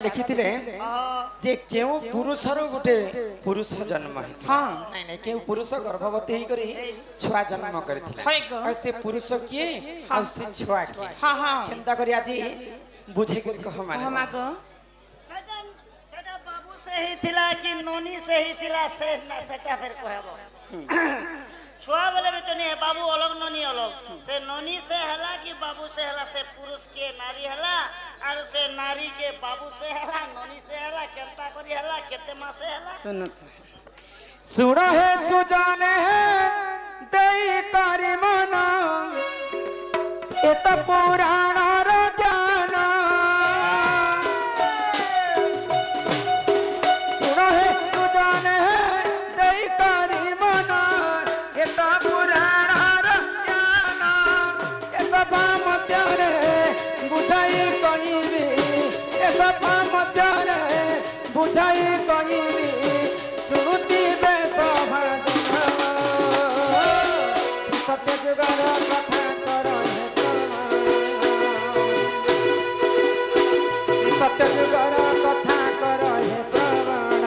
लिखी जे क्यों पुरुषर गोटे पुरुष जन्म हाँ नहीं नहीं क्यों पुरुष गर्भवती ही करी छुआ जन्म करथिला से पुरुष किए आ से छुआ किए हां हां केनता करी आज बुझे के कह माने माको सेटा बाबू से ही थिला कि नोनी से ही थिला से ना सेटा फिर कहबो छुआ वाले भी तो नहीं है बाबू अलग नोनी अलग से नोनी से हला कि बाबू से हला से पुरुष के नारी हला और से नारी के बाबू से हला नोनी से हला केनता करी हला केते मास से हला सुनत सुन है सुजाने है दई करी मना एत पुराण र ज्ञान सुन है सुजाने है दई करी मना एत पुराण र ज्ञान ए सब मध्य रे बुझाई कहिबी ए सब मध्य रे बुझाई कहिबी सुनुती सत्य जुगार कथा करो सत्य जुगार कथा करो हे श्रवण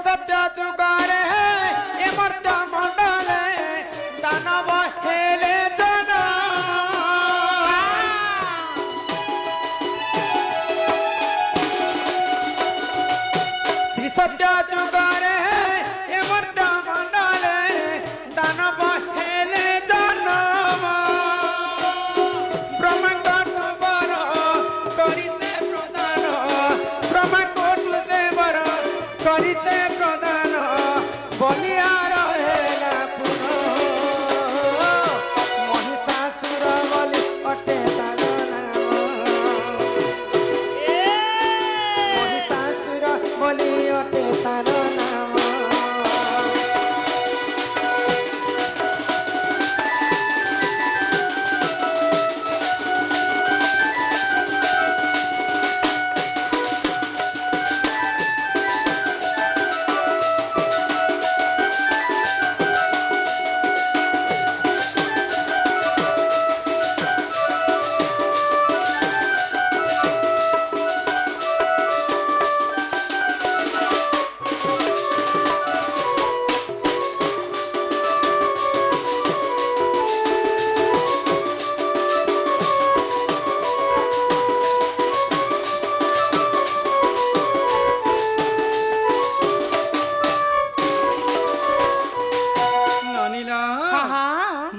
सत्य जुगार है ये मर्त्य मंडल दानव हेले जन श्री सत्य जुगार है ये मर्त्य मंडल दानव हेले जन ब्रह्मांड बर करी से प्रदान ब्रह्मांड से बर करी से प्रदान बलियार हेला पुनो महिषासुर बलि अटे तार नाम महिषासुर बलि अटे तार नाम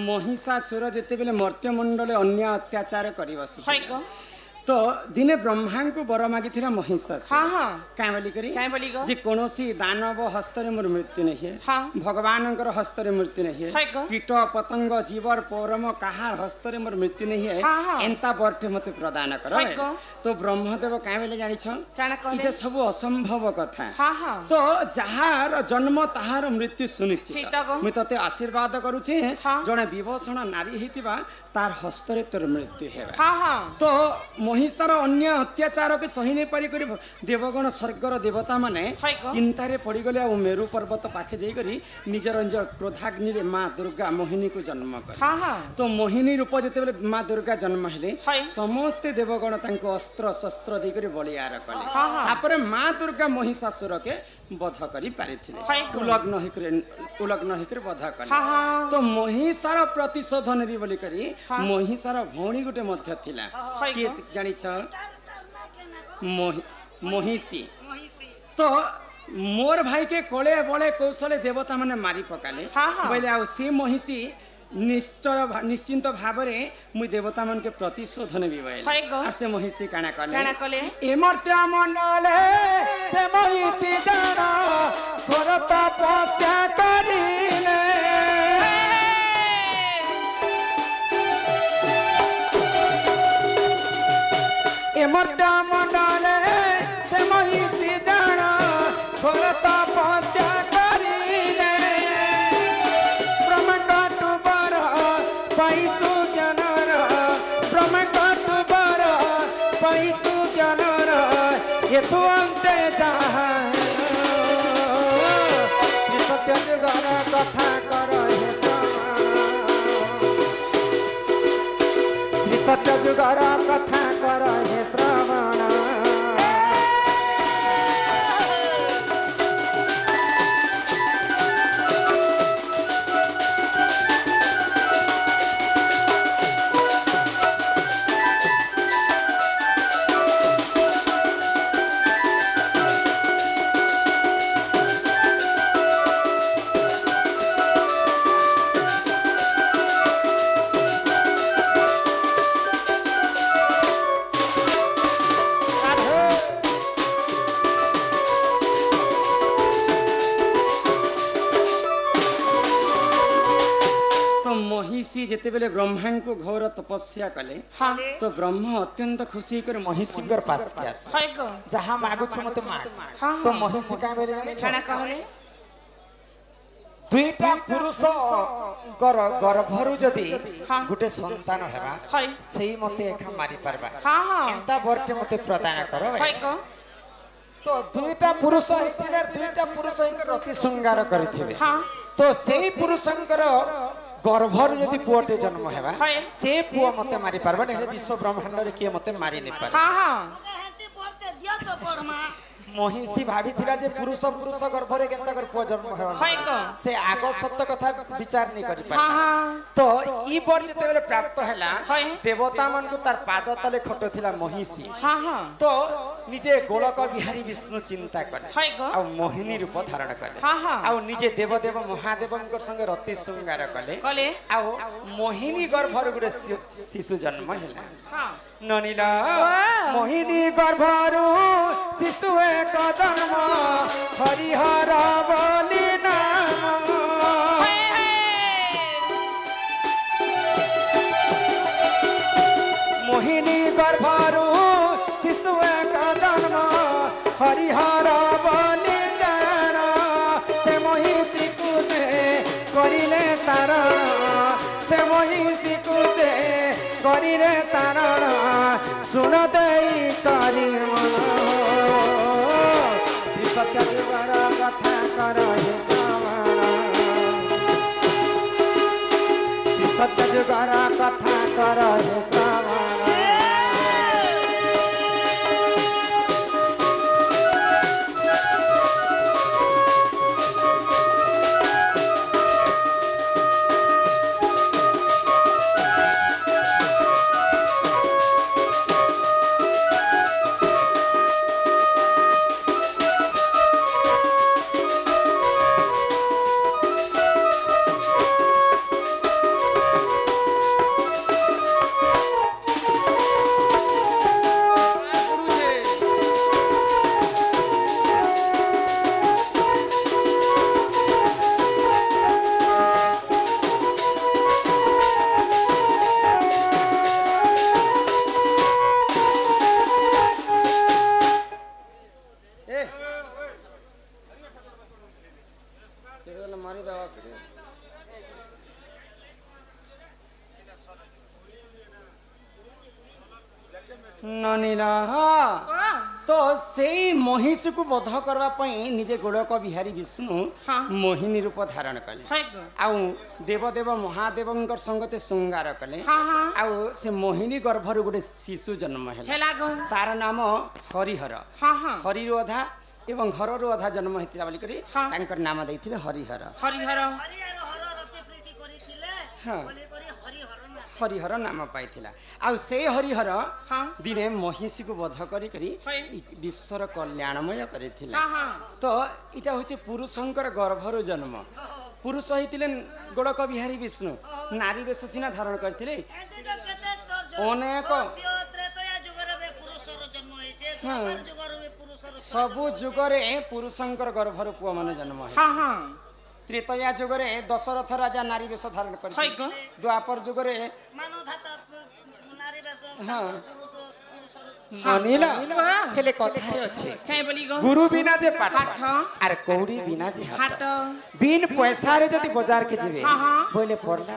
महिषासुर जिते बेले मर्त्यमंडल अन्य अत्याचार करी बस तो दिने ब्रह्मा को वर मागी महिषासुर क्या बोली जे कोनोसी दानव हस्तर मोर मृत्यु नहीं है भगवान हस्तर मृत्यु नहीं है कीट पतंग जीवर पौरम कहार हस्तर मोर मृत्यु नहीं है एंता बर्टे मते प्रदान कर तो ब्रह्मदेव क्या बोले जानी सब असंभव कथा तो जहार जन्म ताहार मृत्यु सुनिश्चित मुझे तते आशीर्वाद करुचे जड़े विभूषण नारी होता तार हस्तरे तोर मृत्यु है तो महिषार अन्य अत्याचार के सही नहीं पारी करी देवगण स्वर्गर देवता माने चिंतारे पड़ी गले आ मेरु पर्वत पाखे जाई करी निजर क्रोधाग्नि रे मां दुर्गा मोहिनी को जन्म कर तो मोहिनी रूप जते बेले मां दुर्गा जन्म हेले समस्त देवगण तांको अस्त्र शस्त्र दे करी बलियार कले तापर मां दुर्गा महिषासुर के वध करी पारिथिले उलग्न हिकर वध कले तो महिषार प्रतिशोध नेबी बोली करी महिषार भौणी गुटे मध्य थिला के जानि छ महिषी तो मोर भाई के कोले बड़े कौशले देवता माने मारी पकाले बोले आ सी महिषी निश्चय निश्चिंत भाव में मुई देवता मन के प्रतिशोध नेबी बोल से महिषी काना कले ए मर्त्य मंडल से महिषी जाना घोर तपस्या करिले ए मर्त्य मंडल से महिषी जाना घोर तपस्या करिले ब्रह्मकटुबर पैसु ज्ञानर ब्रह्मकटुबर पैसु ज्ञानर हेतु अंते जाहा श्री सत्य जुगर कथा कर हे श्री सत्य जुगर कथा कर हे श्रवण जेते बेले ब्रह्मा को घोर तपस्या कले तो ब्रह्म अत्यंत खुशी कर महिषी पास के आस जहां मागु छु मते माग तो महिषी का बेले जानि छना कहले दुईटा पुरुष कर गर्भरु जदी गुटे संतान हेबा सेही मते एखा मारी परबा एंता बरटे मते प्रदान करो तो दुईटा पुरुष हिसाब दुईटा पुरुष हिकर अति श्रृंगार करथिबे तो सेही पुरुषंकर गर्भर यदि पुअटे जन्म हेबा से पुआ मते मारी परबा नै विश्व ब्रह्मांड रे के मते मारी नै पारे हां हां हेती बोलते दिया तो परमा महिषी भाभी थिला जे पुरुष पुरुष गर्भ रे केनता कर पुआ जन्म हेबा से आगो सत्य कथा विचार नै करि पारे तो ई बर जते बेले प्राप्त हैला देवता मन को तार पाद तले खटो थिला महिषी हां हां तो निजे गोलक बिहारी विष्णु चिंता करे आ मोहिनी रूप धारण करे आ निजे देवदेव महादेवंकर संग रति श्रृंगार कले आ मोहिनी गर्भर गुरे शिशु जन्म हैला हां ननिला मोहिनी गर्भरु शिशु एक जन्म हरिहर बोली नाम मोहिनी गर्भरु शिशु एक जन्म हरिहर बोली जाना से महिषी को से करिले तारण से महिषी को से करिले तारण सुन देई करी मन श्री सत्य जुगर कथा कर हे श्रवण श्री सत्य जुगर कथा कर हे श्रवण तो से महिषी को बध करवा पई निजे गोलक बिहारी विष्णु मोहिनी रूप धारण कले आउ देवदेव महादेवंकर संगते श्रृंगार कले आउ से मोहिनी गर्भरु गोटे शिशु जन्म हेला तार नाम हरिहर हरिरो अधा एवं हररो अधा जन्म हेतिला बोली करी तांकर नाम दैथिले हरिहर हरिहर हरिहर रति प्रीति करिथिले बोली करी हरिहर हरिहर नाम पाइथिला आ से हरिहर दिने महिषी को वध करी विश्वर कल्याणमय करिथिला तो इटा होचे पुरुषंकर गर्भर जन्म पुरुष होइतिले गोड़क बिहारी विष्णु नारी वेश सिना धारण करथिले अनेक सबु जुगरे पुरुषंकर गर्भर पुआ माने जन्म है त्रेतया जुगरे दशरथ राजा नारी वेश धारण करथिले द्वापर जुगरे अनिला हेले कथारे अछि गुरु बिना जे पाठ आर कौड़ी बिना जे हाट बिन पैसा रे जति बाजार के जेबे बोले पड़ला